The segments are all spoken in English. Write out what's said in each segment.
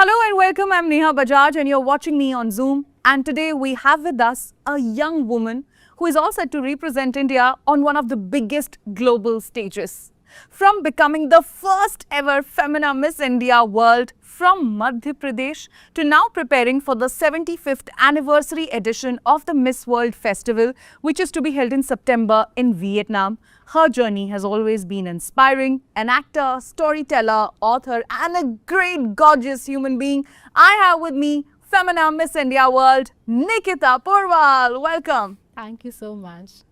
Hello and welcome. I'm Neha Bajaj and you're watching me on Zoom. And today we have with us a young woman who is all set to represent India on one of the biggest global stages. From becoming the first ever Femina Miss India World from Madhya Pradesh to now preparing for the 75th anniversary edition of the Miss World Festival, which is to be held in September in Vietnam. Her journey has always been inspiring. An actor, storyteller, author, and a great, gorgeous human being. I have with me Femina Miss India World, Nikita Porwal. Welcome. Thank you so much.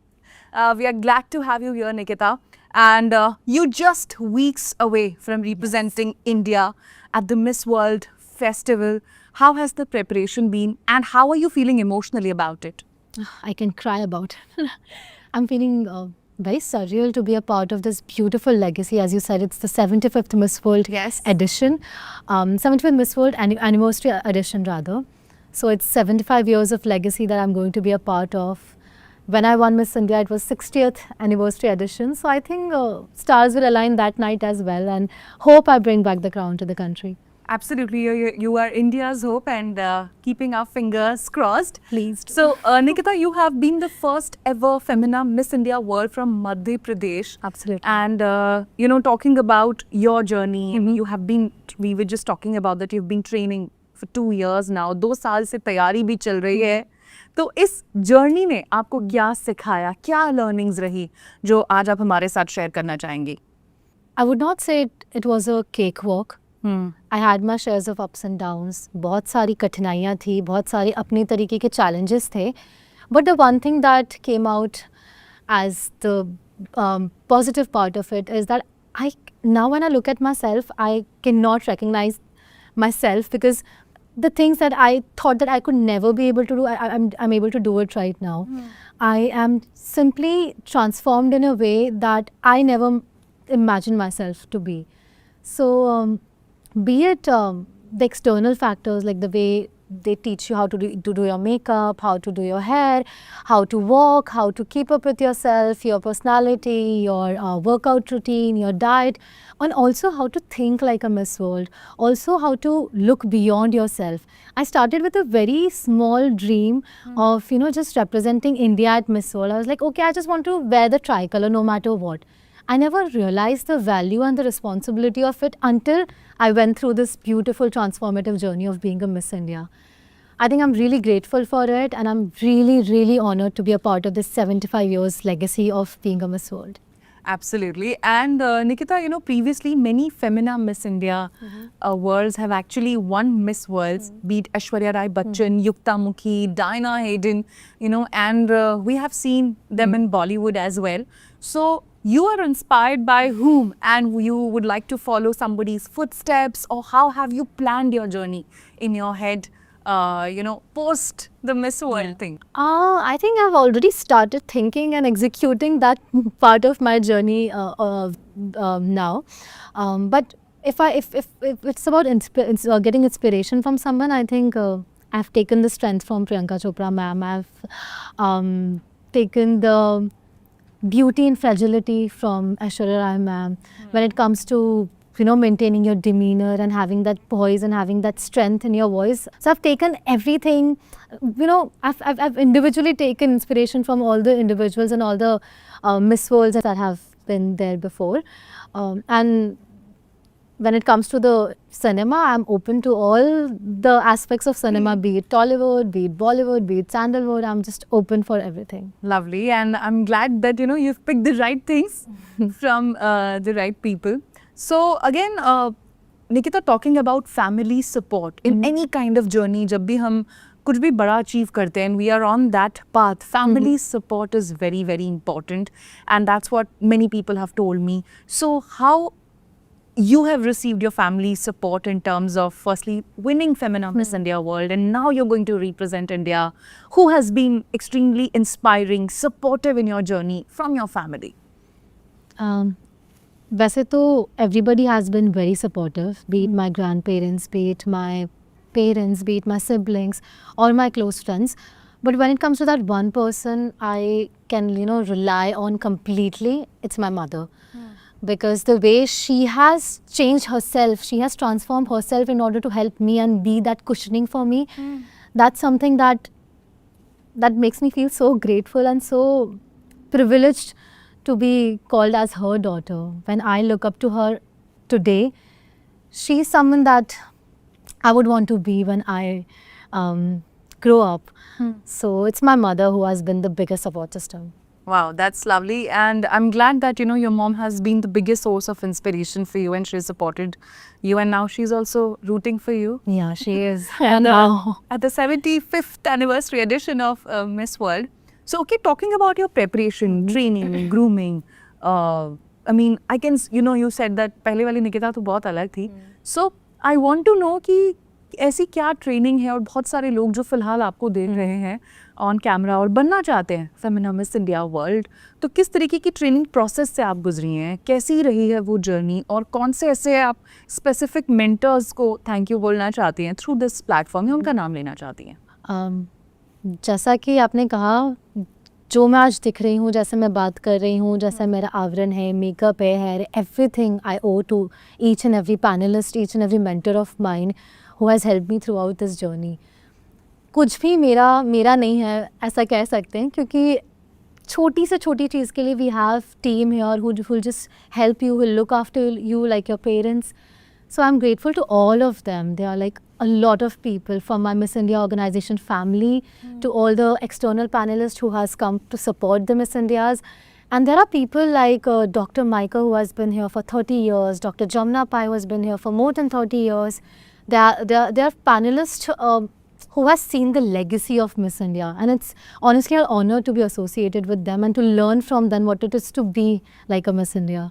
We are glad to have you here, Nikita. And you just weeks away from representing India at the Miss World Festival. How has the preparation been and how are you feeling emotionally about it? I can cry about it. I'm feeling very surreal to be a part of this beautiful legacy. As you said, it's the 75th Miss World edition. 75th Miss World anniversary edition rather. So it's 75 years of legacy that I'm going to be a part of. When I won Miss India, it was 60th anniversary edition. So I think stars will align that night as well and hope I bring back the crown to the country. Absolutely. You are India's hope and keeping our fingers crossed. Pleased. So, Nikita, you have been the first ever Femina Miss India World from Madhya Pradesh. Absolutely. And, talking about your journey, you have been, we were just talking about that you've been training for 2 years now. 2 साल से तैयारी भी चल रही है. तो इस journey ने आपको क्या सिखाया, क्या लर्निंग्स रही जो आज आप हमारे साथ शेयर करना चाहेंगी? I would not say it was a cakewalk. I had my shares of ups and downs. बहुत सारी कठिनाइयाँ थी, बहुत सारे अपने तरीके के challenges थे. But the one thing that came out as the positive part of it is that now when I look at myself, I cannot recognize myself because the things that I thought that I could never be able to do, I'm able to do it right now. I am simply transformed in a way that I never imagined myself to be. So be it the external factors like the way they teach you how to do your makeup, how to do your hair, how to walk, how to keep up with yourself, your personality, your workout routine, your diet, and also how to think like a Miss World, also how to look beyond yourself. I started with a very small dream of, just representing India at Miss World. I was like, okay, I just want to wear the tricolor no matter what. I never realized the value and the responsibility of it until I went through this beautiful transformative journey of being a Miss India. I think I'm really grateful for it and I'm really, really honored to be a part of this 75 years legacy of being a Miss World. Absolutely. And Nikita, previously many Femina Miss India Worlds have actually won Miss Worlds, be it Aishwarya Rai Bachchan, Yukta Mukhi, Diana Hayden, and we have seen them in Bollywood as well. So you are inspired by whom and you would like to follow somebody's footsteps, or how have you planned your journey in your head, post the Miss World thing? I think I've already started thinking and executing that part of my journey now. But if it's about getting inspiration from someone, I think I've taken the strength from Priyanka Chopra ma'am. I've taken the beauty and fragility from Aishwarya Rai ma'am. When it comes to maintaining your demeanor and having that poise and having that strength in your voice. So I've taken everything, I've individually taken inspiration from all the individuals and all the Miss Worlds that have been there before. And when it comes to the cinema, I'm open to all the aspects of cinema, be it Tollywood, be it Bollywood, be it Sandalwood. I'm just open for everything. Lovely. And I'm glad that, you've picked the right things from the right people. So again, Nikita, talking about family support in any kind of journey, जब भी हम कुछ भी बड़ा achieve करते हैं, and we are on that path, family support is very, very important, and that's what many people have told me. So how you have received your family support in terms of firstly winning Femina Miss India World, and now you're going to represent India, who has been extremely inspiring, supportive in your journey from your family? वैसे तो everybody has been very supportive, be it my grandparents, be it my parents, be it my siblings or my close friends. But when it comes to that one person I can, rely on completely, it's my mother. because the way she has changed herself, she has transformed herself in order to help me and be that cushioning for me. That's something that makes me feel so grateful and so privileged to be called as her daughter. When I look up to her today, she's someone that I would want to be when I grow up. So it's my mother who has been the biggest support system. Wow, that's lovely. And I'm glad that, your mom has been the biggest source of inspiration for you and she's supported you. And now she's also rooting for you. Yeah, she is. And now. at the 75th anniversary edition of Miss World. So, okay, talking about your preparation, training, grooming. I mean, I can, you said that पहले वाली निकिता तो बहुत अलग थी. So, I want to know कि ऐसी क्या training है, और बहुत सारे लोग जो फिलहाल आपको देख रहे हैं ऑन कैमरा और बनना चाहते हैं फेमिना मिस इंडिया वर्ल्ड, तो किस तरीके की ट्रेनिंग प्रोसेस से आप गुजरी हैं, कैसी रही है वो जर्नी, और कौन से ऐसे आप स्पेसिफिक मेंटर्स को थैंक यू बोलना चाहती हैं थ्रू दिस प्लेटफॉर्म, या उनका नाम लेना चाहती हैं? जैसा कि आपने कहा, जो मैं आज दिख रही हूँ, जैसे मैं बात कर रही हूँ, जैसा मेरा आवरण है, मेकअप है, hair, everything I owe to each and every panelist, each and every mentor of mine who has helped me throughout this journey. कुछ भी मेरा नहीं है, ऐसा कह सकते हैं, क्योंकि छोटी से छोटी चीज़ के लिए we have team here who will just help you, will look after you like your parents. So I'm grateful to all of them. They are like a lot of people, from my Miss India organization family to all the external panelists who has come to support the Miss Indias. And there are people like Dr. Micah, who has been here for 30 years, Dr. Jamna Pai, who has been here for more than 30 years. They are panelists who has seen the legacy of Miss India, and it's honestly an honor to be associated with them and to learn from them what it is to be like a Miss India.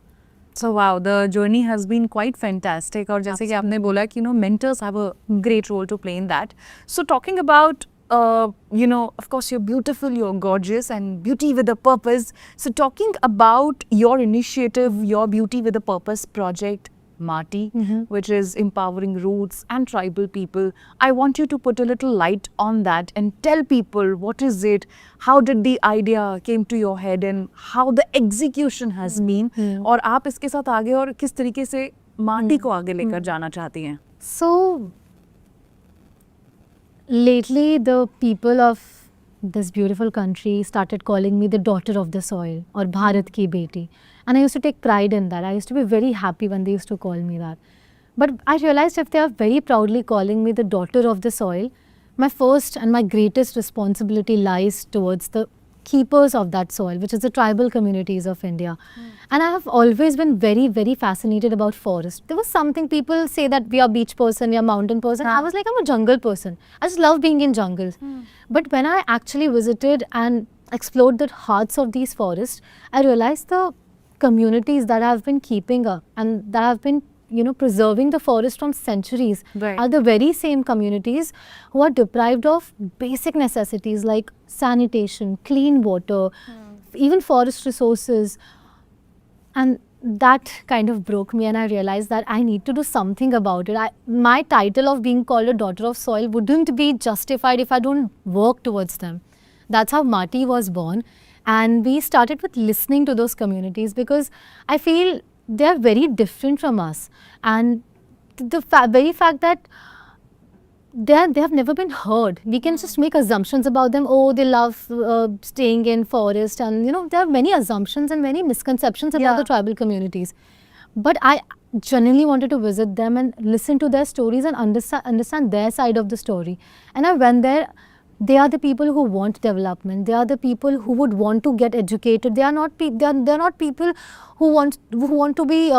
So wow, the journey has been quite fantastic. और जैसे कि आपने बोला कि mentors have a great role to play in that. So talking about of course you're beautiful, you're gorgeous, and beauty with a purpose. So talking about your initiative, your Beauty with a Purpose project, Marty, which is empowering roots and tribal people. I want you to put a little light on that and tell people what is it, how did the idea came to your head, and how the execution has been. और आप इसके साथ आगे और किस तरीके से माटी को आगे लेकर जाना चाहती हैं? So lately the people of this beautiful country started calling me the daughter of the soil, or Bharat ki beti. And I used to take pride in that. I used to be very happy when they used to call me that. But I realized if they are very proudly calling me the daughter of the soil, my first and my greatest responsibility lies towards the keepers of that soil, which is the tribal communities of India. And I have always been very, very fascinated about forest. There was something, people say that we are beach person, we are mountain person. I was like, I'm a jungle person. I just love being in jungles. But when I actually visited and explored the hearts of these forests, I realized the communities that have been keeping up and that have been preserving the forest from centuries are the very same communities who are deprived of basic necessities like sanitation, clean water, even forest resources. And that kind of broke me, and I realized that I need to do something about it. My title of being called a daughter of soil wouldn't be justified if I don't work towards them. That's how Marty was born. And we started with listening to those communities, because I feel they are very different from us. And the very fact that they have never been heard. We can just make assumptions about them. Oh, they love staying in forest, and there are many assumptions and many misconceptions about the tribal communities. But I genuinely wanted to visit them and listen to their stories and understand their side of the story. And I went there. They are the people who want development. They are the people who would want to get educated. They are not people who want to be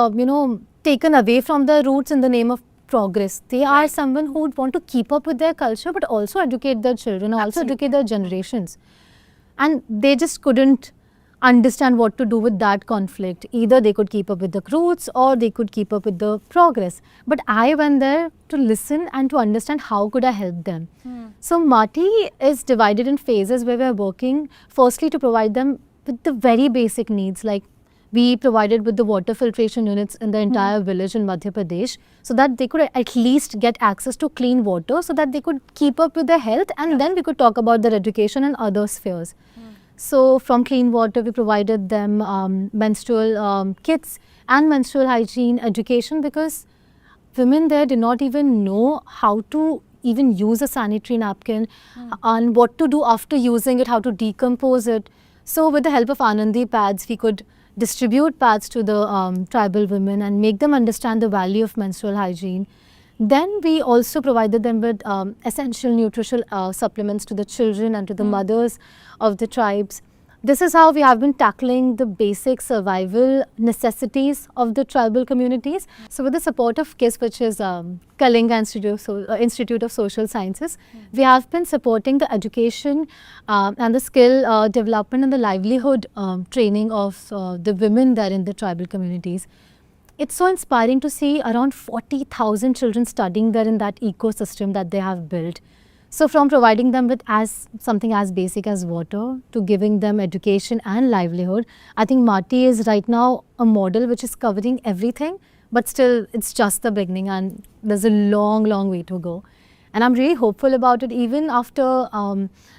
taken away from their roots in the name of progress. They are someone who would want to keep up with their culture, but also educate their children, also educate their generations. And they just couldn't understand what to do with that conflict. Either they could keep up with the roots or they could keep up with the progress. But I went there to listen and to understand how could I help them. So Marty is divided in phases where we are working firstly to provide them with the very basic needs, like we provided with the water filtration units in the entire village in Madhya Pradesh, so that they could at least get access to clean water, so that they could keep up with their health, and then we could talk about their education and other spheres. So from clean water, we provided them menstrual kits and menstrual hygiene education, because women there did not even know how to even use a sanitary napkin, and what to do after using it, how to decompose it. So with the help of Anandi pads, we could distribute pads to the tribal women and make them understand the value of menstrual hygiene. Then we also provided them with essential nutritional supplements to the children and to the mothers of the tribes. This is how we have been tackling the basic survival necessities of the tribal communities. So with the support of KISS, which is Kalinga Institute of Social Sciences, we have been supporting the education and the skill development and the livelihood training of the women there in the tribal communities. It's so inspiring to see around 40,000 children studying there in that ecosystem that they have built. So from providing them with something as basic as water to giving them education and livelihood, I think Mati is right now a model which is covering everything, but still it's just the beginning and there's a long, long way to go. And I'm really hopeful about it. Even after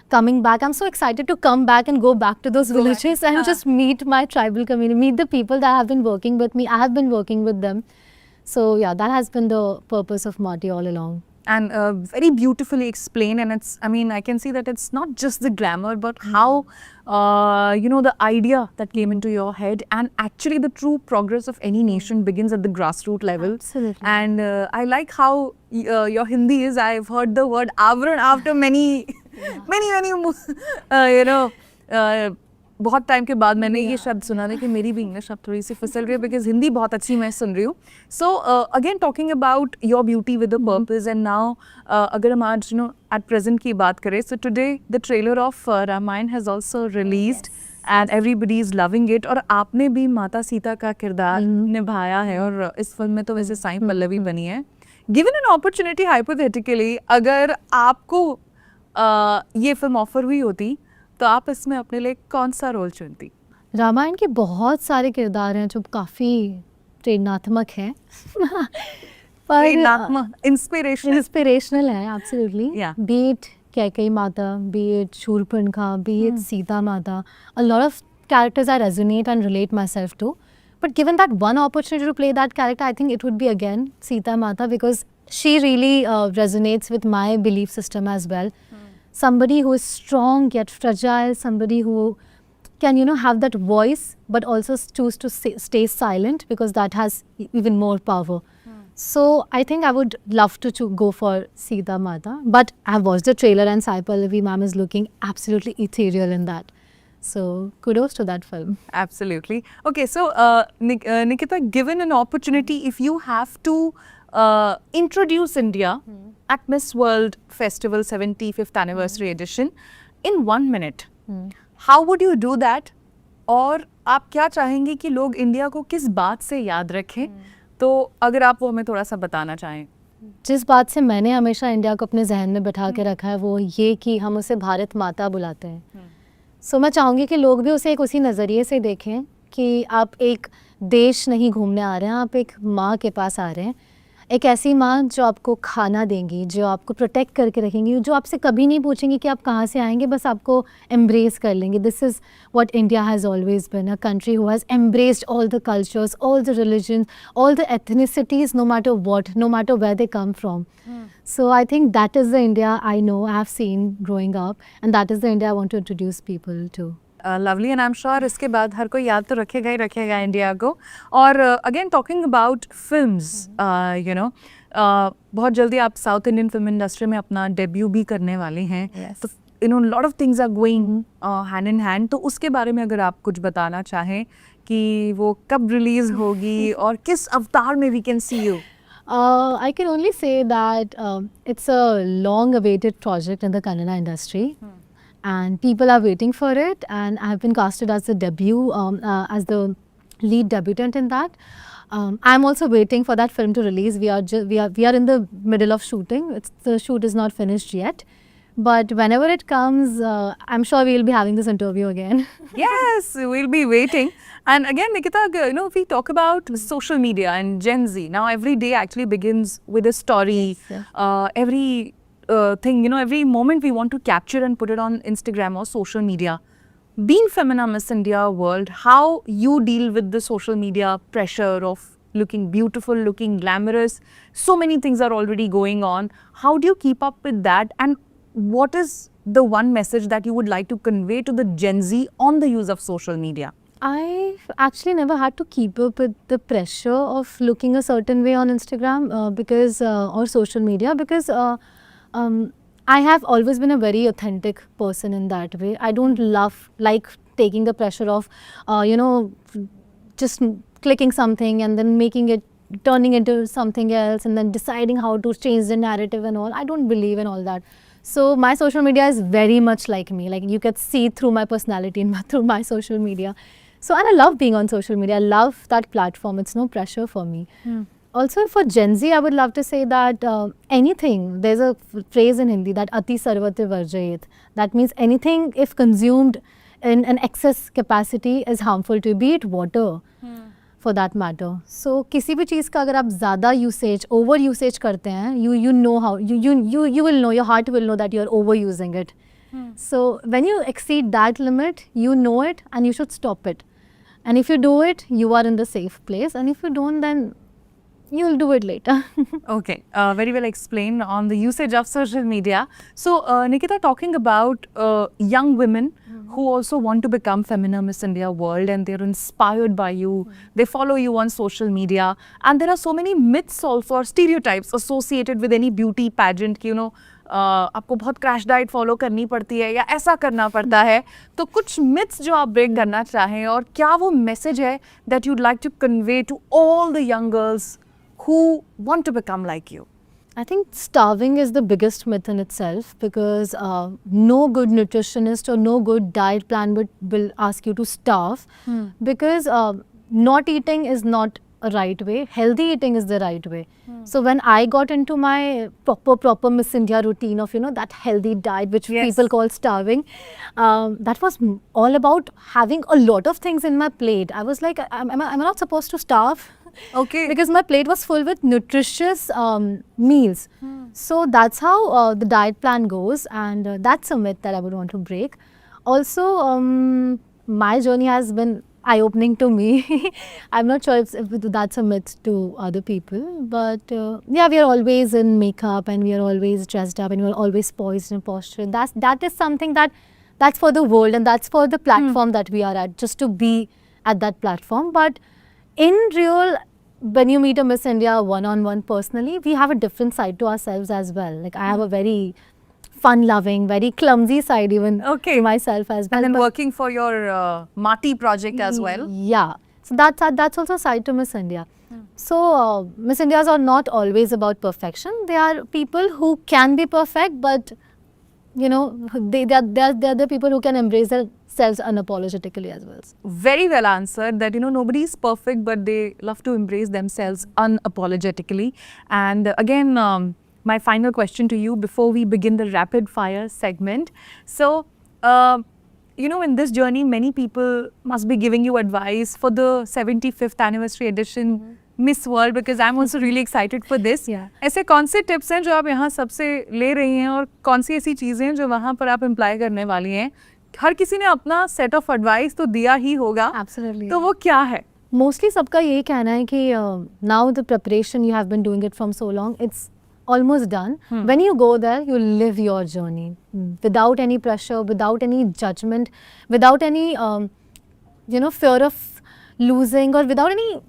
coming back, I'm so excited to come back and go back to those villages and just meet my tribal community, meet the people that have been working with me. I have been working with them. So yeah, that has been the purpose of Mati all along. And very beautifully explained, and it's, I mean, I can see that it's not just the glamour, but how you know, the idea that came into your head, and actually the true progress of any nation begins at the grassroots level. Absolutely. And I like how your Hindi is. I've heard the word avran after many you know, बहुत time के बाद मैंने ये शब्द सुना था कि मेरी भी इंग्लिश अब थोड़ी सी फिसल रही है, बिकॉज हिंदी बहुत अच्छी मैं सुन रही हूँ. So again talking about your beauty with a purpose, and now अगर हम आज, यू नो, एट प्रेजेंट की बात करें, so today the trailer of Ramayan has also released and everybody is loving it. और आपने भी माता सीता का किरदार निभाया है, और इस फिल्म में तो वैसे साई पल्लवी बनी है. गिवन एन अपॉर्चुनिटी, हाइपोथेटिकली अगर आपको ये फिल्म ऑफर हुई होती, तो आप इसमें अपने लिए कौन सा रोल चुनती? रामायण के बहुत सारे किरदार हैं जो काफ़ी प्रेरणात्मक हैं. प्रेरणात्मक, इंस्पिरेशनल है, absolutely. Yeah. Be it Kaikeyi Mata, be it Shurpanakha, be it Sita Mata, a lot of characters I resonate and relate myself to. But given that one opportunity to play that character, I think it would be again Sita Mata, because she really resonates with my belief system as well. Somebody who is strong yet fragile, somebody who can, you know, have that voice but also choose to stay silent, because that has even more power. So I think I would love to go for Sita Mata, but I have watched the trailer and Sai Pallavi ma'am is looking absolutely ethereal in that. So kudos to that film. Absolutely. Okay, so Nikita, given an opportunity, if you have to introduce India at Miss World Festival 75th anniversary edition in 1 minute, how would you do that? और आप क्या चाहेंगे कि लोग India को किस बात से याद रखें? तो अगर आप वो हमें थोड़ा सा बताना चाहें. जिस बात से मैंने हमेशा इंडिया को अपने जहन में बैठा के रखा है, वो ये कि हम उसे भारत माता बुलाते हैं. सो मैं चाहूँगी कि लोग भी उसे एक उसी नज़रिए से देखें कि आप एक देश नहीं घूमने आ रहे हैं, आप एक माँ के पास आ रहे हैं. एक ऐसी माँ जो आपको खाना देंगी, जो आपको प्रोटेक्ट करके रखेंगी, जो आपसे कभी नहीं पूछेंगी कि आप कहाँ से आएंगे, बस आपको एम्ब्रेस कर लेंगे. This is what India has always been, a country who has embraced all the cultures, all the religion, all the ethnicities, no matter what, no matter where they come from. So I think that is the India I know, I have seen growing up, and that is the India I want to introduce people to. Lovely, and I am sure इसके बाद हर कोई याद तो रखेगा ही रखेगा India को. और again talking about films, you know, बहुत जल्दी आप साउथ इंडियन फिल्म इंडस्ट्री में अपना डेब्यू भी करने वाले हैं. तो you know, lot of things are going hand in hand. तो उसके बारे में अगर आप कुछ बताना चाहें कि वो कब रिलीज होगी और किस अवतार में we can see you. I can only say that it's a long-awaited project in the Kannada industry, and people are waiting for it. And I have been casted as the debut, as the lead debutant in that. I'm also waiting for that film to release. We are in the middle of shooting. The shoot is not finished yet. But whenever it comes, I'm sure we'll be having this interview again. Yes, we'll be waiting. And again, Nikita, you know, we talk about social media and Gen Z. Now, every day actually begins with a story. Yes. Every thing, you know, every moment we want to capture and put it on Instagram or social media. being Femina Miss India world, how you deal with the social media pressure of looking beautiful, looking glamorous. So many things are already going on. How do you keep up with that? And what is the one message that you would like to convey to the Gen Z on the use of social media? I've actually never had to keep up with the pressure of looking a certain way on Instagram or social media because I have always been a very authentic person in that way. I don't like taking the pressure of, just clicking something and then turning into something else and then deciding how to change the narrative and all. I don't believe in all that. So my social media is very much like me. Like you can see through my personality through my social media. So, and I love being on social media. I love that platform. It's no pressure for me. Also, for Gen Z, I would love to say that anything, there's a phrase in Hindi that ati sarvati varjayet. That means anything, if consumed in an excess capacity, is harmful to you, be it water, for that matter. So, किसी भी चीज़ का अगर आप ज़्यादा usage, over usage करते हैं, you know how, you will know, your heart will know that you are overusing it. So, when you exceed that limit, you know it and you should stop it. And if you do it, you are in the safe place. And if you don't, then you'll do it later. Okay, very well explained on the usage of social media. So, Nikita, talking about young women who also want to become Femina Miss India world and they're inspired by you, they follow you on social media, and there are so many myths also or stereotypes associated with any beauty pageant, कि, आपको बहुत crash diet follow करनी पड़ती है या ऐसा करना पड़ता है, तो कुछ मिथ्स जो आप ब्रेक करना चाहें और क्या वो मैसेज है that you'd like to convey to all the young girls who want to become like you? I think starving is the biggest myth in itself because no good nutritionist or no good diet plan will ask you to starve because not eating is not a right way. Healthy eating is the right way. So when I got into my proper Miss India routine of, that healthy diet which people call starving, that was all about having a lot of things in my plate. I was like, am I not supposed to starve? Okay. Because my plate was full with nutritious meals. So that's how the diet plan goes, and that's a myth that I would want to break. Also, my journey has been eye-opening to me. I'm not sure if that's a myth to other people, but yeah, we are always in makeup and we are always dressed up and we are always poised in posture. That is something that's for the world and that's for the platform that we are at, just to be at that platform. But in real, when you meet a Miss India one-on-one personally, we have a different side to ourselves as well. Like I have a very fun-loving, very clumsy side even to myself as well. And then working for your Mati project as well. Yeah. So that's also a side to Miss India. So Miss Indias are not always about perfection. They are people who can be perfect, but they're the people who can embrace themselves unapologetically as well. Very well answered that, nobody is perfect, but they love to embrace themselves unapologetically. And again, my final question to you before we begin the rapid fire segment. So, in this journey, many people must be giving you advice for the 75th anniversary edition Miss World, because I'm also really excited for this. Yeah. ऐसे कौन से tips हैं जो आप यहाँ सबसे ले रही हैं और कौन सी ऐसी चीज़ें हैं जो वहाँ पर आप इम्प्लाई करने वाली हैं? हर किसी ने अपना सेट ऑफ एडवाइस तो दिया ही होगा. Absolutely. तो वो क्या है? Mostly सबका यही कहना है कि now the preparation you have been doing it from so long, it's almost done. When you go there, you live your journey without any pressure, without any judgment, without any fear of losing or without any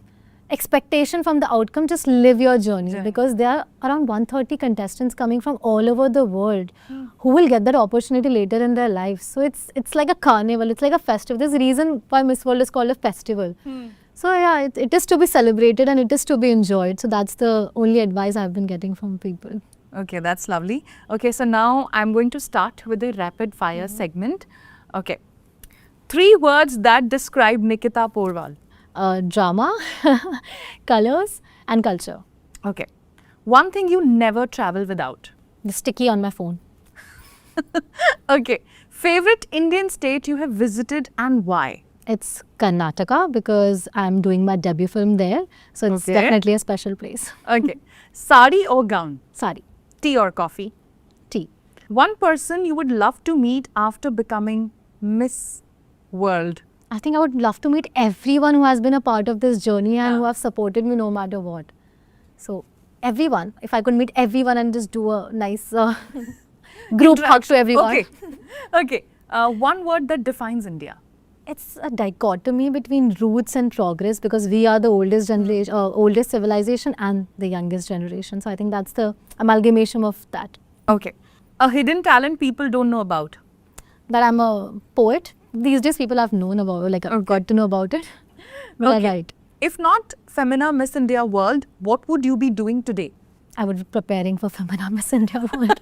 expectation from the outcome. Just live your journey because there are around 130 contestants coming from all over the world who will get that opportunity later in their lives. So it's like a carnival, it's like a festival. There's a reason why Miss World is called a festival. So yeah, it is to be celebrated and it is to be enjoyed. So that's the only advice I've been getting from people. Okay, that's lovely. Okay, so now I'm going to start with the rapid fire segment. Okay. 3 words that describe Nikita Porwal. Drama, colors and culture. Okay. One thing you never travel without. The sticky on my phone. Okay. Favorite Indian state you have visited and why? It's Karnataka because I'm doing my debut film there. So it's definitely a special place. Okay. Sari or gown? Sari. Tea or coffee? Tea. One person you would love to meet after becoming Miss world? I think I would love to meet everyone who has been a part of this journey and who have supported me no matter what. So everyone, if I could meet everyone and just do a nice group hug to everyone. Okay. Okay. One word that defines India. It's a dichotomy between roots and progress because we are the oldest generation, oldest civilization and the youngest generation. So I think that's the amalgamation of that. Okay. A hidden talent people don't know about. That I'm a poet. These days people have known about, like got to know about it. But Okay. right. If not Femina Miss India World, what would you be doing today? I would be preparing for Femina Miss India World.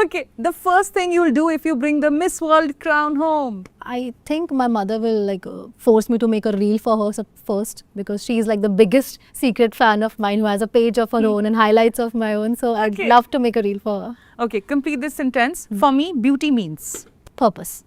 Okay. The first thing you'll do if you bring the Miss World crown home. I think my mother will force me to make a reel for her first because she is like the biggest secret fan of mine who has a page of her own and highlights of my own. So I'd Okay. love to make a reel for her. Okay. Complete this sentence. For me, beauty means Purpose.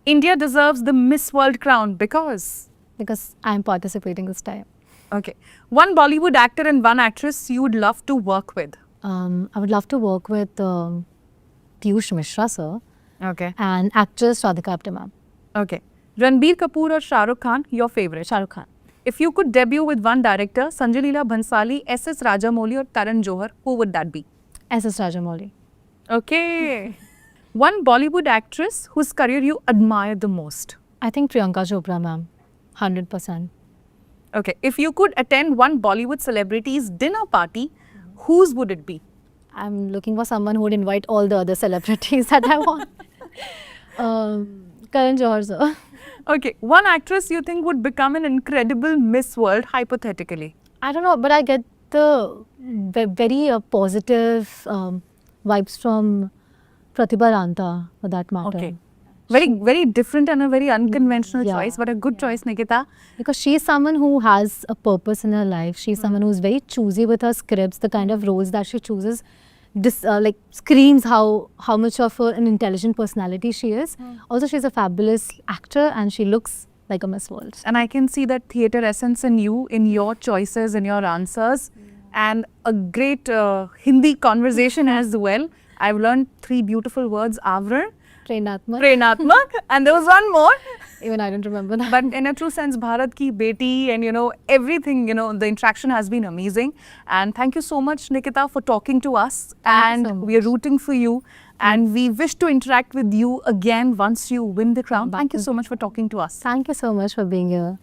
India deserves the Miss World crown because. Because I'm participating this time. Okay. One Bollywood actor and one actress you would love to work with. I would love to work with Piyush Mishra sir Okay. and actress Radhika Apte ma'am. Okay. Ranbir Kapoor or Shah Rukh Khan, your favorite? Shah Rukh Khan. If you could debut with one director, Sanjay Leela Bhansali, S.S. Rajamouli or Karan Johar, who would that be? S.S. Rajamouli. Okay. One Bollywood actress whose career you admire the most. I think Priyanka Chopra ma'am. 100%. Okay. If you could attend one Bollywood celebrity's dinner party, whose would it be? I'm looking for someone who would invite all the other celebrities that I want. Karan Johar sir. Okay. One actress you think would become an incredible Miss World, hypothetically. I don't know, but I get the very positive vibes from Pratibha Ranta for that matter. Okay. Very different and a very unconventional Yeah. choice, but a good choice, Nikita. Because she's someone who has a purpose in her life. She's someone who's very choosy with her scripts. The kind of roles that she chooses screams how much of an intelligent personality she is. Also, she's a fabulous actor and she looks like a Miss World. And I can see that theatre essence in you, in your choices, in your answers, and a great Hindi conversation as well. I've learned 3 beautiful words, Avran, Prenatmak. Prenatmak, and there was one more. Even I don't remember that. But in a true sense, Bharat ki beti and, everything, the interaction has been amazing. And thank you so much, Nikita, for talking to us. Thank you so We are rooting for you. And we wish to interact with you again once you win the crown. Thank you so much for talking to us. Thank you so much for being here.